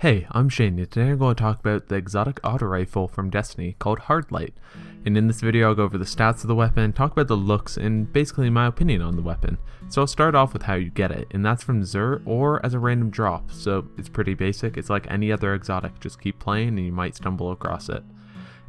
Hey, I'm Shane, and today I'm going to talk about the exotic auto rifle from Destiny called Hard Light. And in this video I'll go over the stats of the weapon, talk about the looks, and basically my opinion on the weapon. So I'll start off with how you get it, and that's from Xur or as a random drop, so it's pretty basic. It's like any other exotic, just keep playing and you might stumble across it.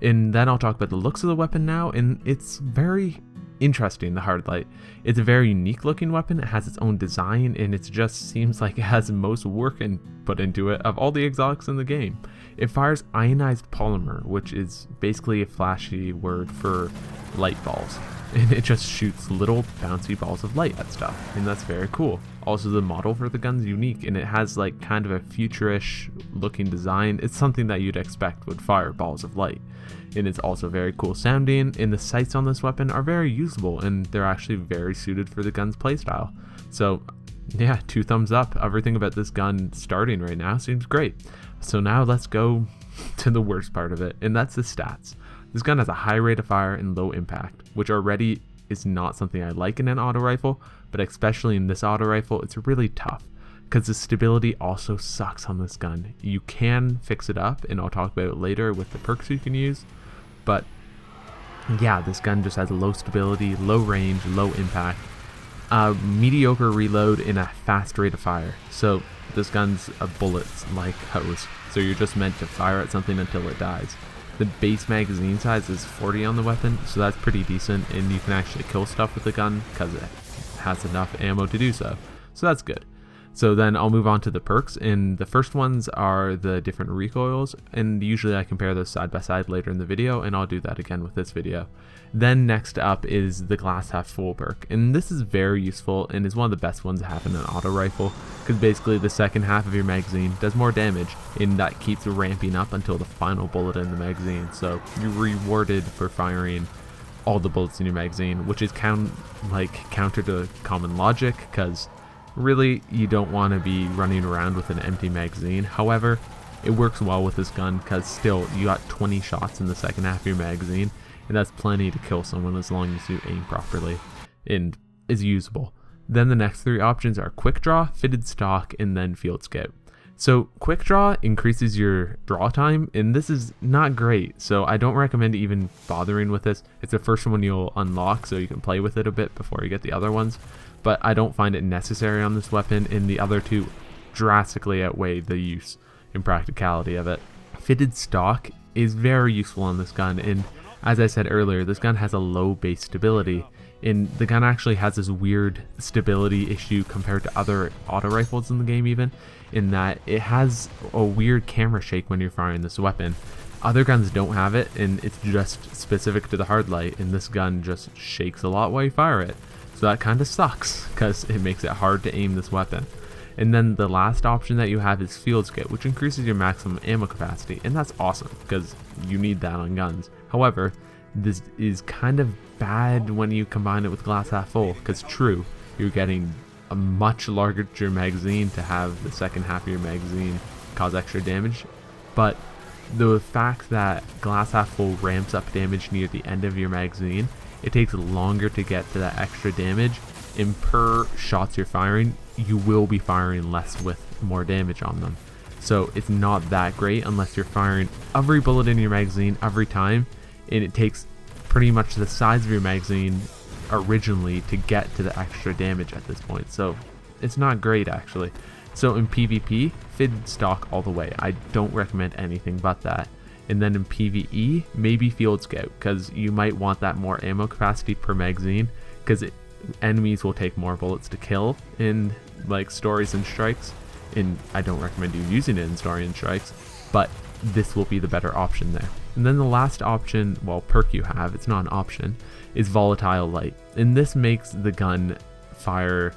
And then I'll talk about the looks of the weapon now, and it's very interesting, the Hard Light. It's a very unique looking weapon, it has its own design, and it just seems like it has the most work put into it of all the exotics in the game. It fires ionized polymer, which is basically a flashy word for light balls. And it just shoots little bouncy balls of light at stuff, and that's very cool. Also, the model for the gun's unique, and it has like kind of a futurish looking design. It's something that you'd expect would fire balls of light. And it's also very cool sounding, and the sights on this weapon are very usable, and they're actually very suited for the gun's playstyle. So yeah, 2 thumbs up. Everything about this gun starting right now seems great. So now let's go to the worst part of it, and that's the stats. This gun has a high rate of fire and low impact, which already is not something I like in an auto rifle, but especially in this auto rifle, it's really tough because the stability also sucks on this gun. You can fix it up, and I'll talk about it later with the perks you can use, but yeah, this gun just has low stability, low range, low impact, mediocre reload, and a fast rate of fire. So this gun's a bullets like hose, so you're just meant to fire at something until it dies. The base magazine size is 40 on the weapon, so that's pretty decent, and you can actually kill stuff with the gun because it has enough ammo to do so. So that's good. So then I'll move on to the perks, and the first ones are the different recoils, and usually I compare those side by side later in the video, and I'll do that again with this video. Then next up is the glass half full perk, and this is very useful and is one of the best ones to have in an auto rifle, because basically the second half of your magazine does more damage, and that keeps ramping up until the final bullet in the magazine. So you're rewarded for firing all the bullets in your magazine, which is counter to common logic, because really you don't want to be running around with an empty magazine. However, it works well with this gun because still you got 20 shots in the second half of your magazine, and that's plenty to kill someone as long as you aim properly and is usable. Then the next 3 options are quick draw, fitted stock, and then field scout. So quick draw increases your draw time, and this is not great, so I don't recommend even bothering with this. It's the first one you'll unlock, so you can play with it a bit before you get the other ones, but I don't find it necessary on this weapon, and the other 2 drastically outweigh the use and practicality of it. Fitted stock is very useful on this gun, and as I said earlier, this gun has a low base stability, and the gun actually has this weird stability issue compared to other auto rifles in the game, even in that it has a weird camera shake when you're firing this weapon. Other guns don't have it, and it's just specific to the Hard Light, and this gun just shakes a lot while you fire it. So that kind of sucks because it makes it hard to aim this weapon. And then the last option that you have is field scout, which increases your maximum ammo capacity, and that's awesome because you need that on guns. However, this is kind of bad when you combine it with glass half full, because true, you're getting a much larger magazine to have the second half of your magazine cause extra damage, but the fact that glass half full ramps up damage near the end of your magazine, it takes longer to get to that extra damage, and per shots you're firing, you will be firing less with more damage on them. So it's not that great unless you're firing every bullet in your magazine every time, and it takes pretty much the size of your magazine originally to get to the extra damage at this point. So it's not great actually. So in PvP, fitted stock all the way. I don't recommend anything but that. And then in PvE, maybe field scout, because you might want that more ammo capacity per magazine, because enemies will take more bullets to kill in like stories and strikes, and I don't recommend you using it in story and strikes, but this will be the better option there. And then the last option, well, perk you have, it's not an option, is Volatile Light, and this makes the gun fire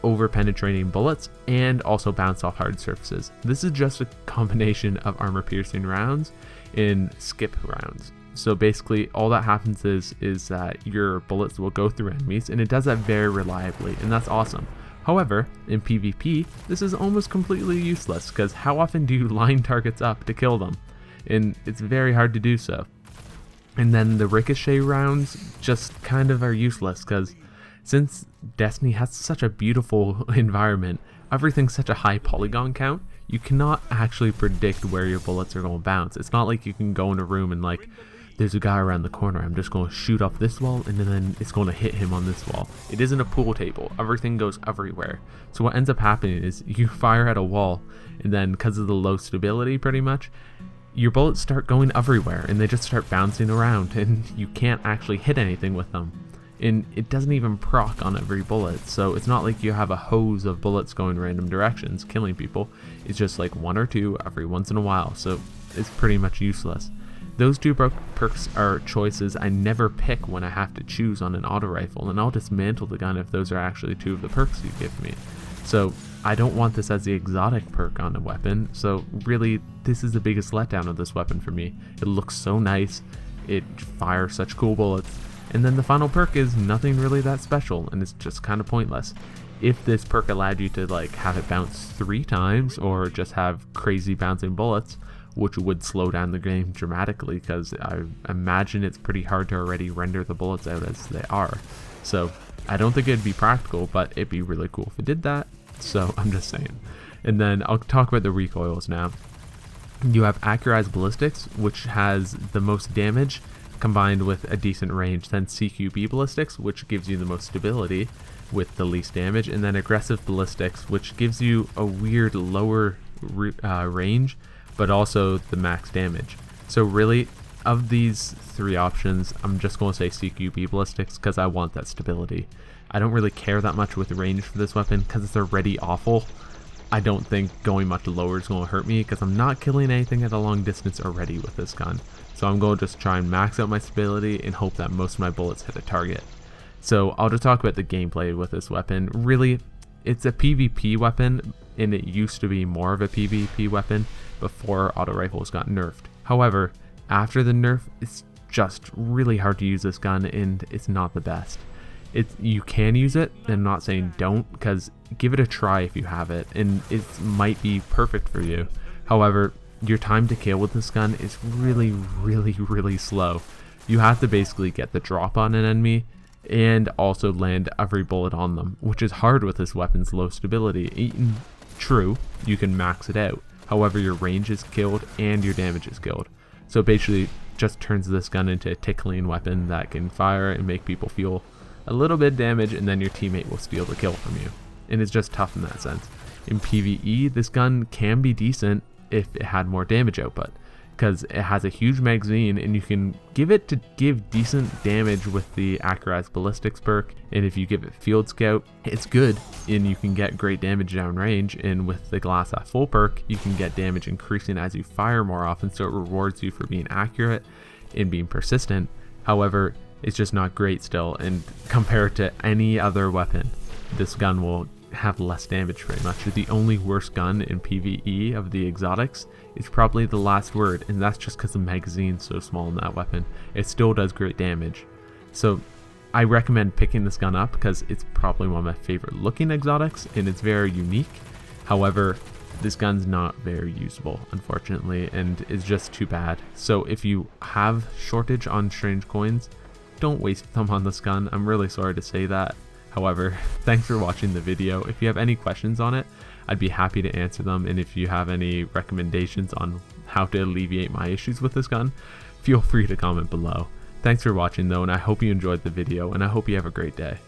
over penetrating bullets and also bounce off hard surfaces. This is just a combination of armor piercing rounds and skip rounds. So basically all that happens is that your bullets will go through enemies, and it does that very reliably, and that's awesome. However, in PvP, this is almost completely useless, because how often do you line targets up to kill them? And it's very hard to do so. And then the ricochet rounds just kind of are useless, because since Destiny has such a beautiful environment, everything's such a high polygon count, you cannot actually predict where your bullets are going to bounce. It's not like you can go in a room and like, there's a guy around the corner, I'm just going to shoot off this wall and then it's going to hit him on this wall. It isn't a pool table. Everything goes everywhere. So what ends up happening is you fire at a wall, and then because of the low stability pretty much, your bullets start going everywhere and they just start bouncing around and you can't actually hit anything with them. And it doesn't even proc on every bullet, so it's not like you have a hose of bullets going random directions killing people. It's just like 1 or 2 every once in a while, so it's pretty much useless. Those 2 perks are choices I never pick when I have to choose on an auto rifle, and I'll dismantle the gun if those are actually 2 of the perks you give me. So I don't want this as the exotic perk on a weapon, so really this is the biggest letdown of this weapon for me. It looks so nice, it fires such cool bullets, and then the final perk is nothing really that special, and it's just kind of pointless. If this perk allowed you to like have it bounce 3 times or just have crazy bouncing bullets, which would slow down the game dramatically, because I imagine it's pretty hard to already render the bullets out as they are. So I don't think it'd be practical, but it'd be really cool if it did that. So I'm just saying. And then I'll talk about the recoils now. You have accurized ballistics, which has the most damage combined with a decent range, then CQB ballistics, which gives you the most stability with the least damage, and then aggressive ballistics, which gives you a weird lower range but also the max damage. So really, of these 3 options, I'm just going to say CQB ballistics because I want that stability. I don't really care that much with range for this weapon because it's already awful. I don't think going much lower is going to hurt me because I'm not killing anything at a long distance already with this gun. So I'm going to just try and max out my stability and hope that most of my bullets hit a target. So I'll just talk about the gameplay with this weapon. Really, it's a PvP weapon, and it used to be more of a PvP weapon before auto rifles got nerfed. However, after the nerf, it's just really hard to use this gun, and it's not the best. You can use it, and I'm not saying don't, because give it a try if you have it, and it might be perfect for you. However, your time to kill with this gun is really slow. You have to basically get the drop on an enemy and also land every bullet on them, which is hard with this weapon's low stability. True, you can max it out. However, your range is killed and your damage is killed. So basically just turns this gun into a tickling weapon that can fire and make people feel a little bit of damage, and then your teammate will steal the kill from you. And it's just tough in that sense. In PvE, this gun can be decent if it had more damage output, because it has a huge magazine and you can give it to give decent damage with the accurized ballistics perk, and if you give it field scout, it's good and you can get great damage downrange, and with the glass at full perk you can get damage increasing as you fire more often, so it rewards you for being accurate and being persistent. However, it's just not great still, and compared to any other weapon, this gun will have less damage pretty much. The only worst gun in PvE of the exotics is probably the Last Word, and that's just because the magazine's so small in that weapon. It still does great damage. So I recommend picking this gun up because it's probably one of my favorite looking exotics and it's very unique. However, this gun's not very usable, unfortunately, and it's just too bad. So if you have shortage on strange coins, don't waste them on this gun. I'm really sorry to say that. However, thanks for watching the video. If you have any questions on it, I'd be happy to answer them, and if you have any recommendations on how to alleviate my issues with this gun, feel free to comment below. Thanks for watching though, and I hope you enjoyed the video, and I hope you have a great day.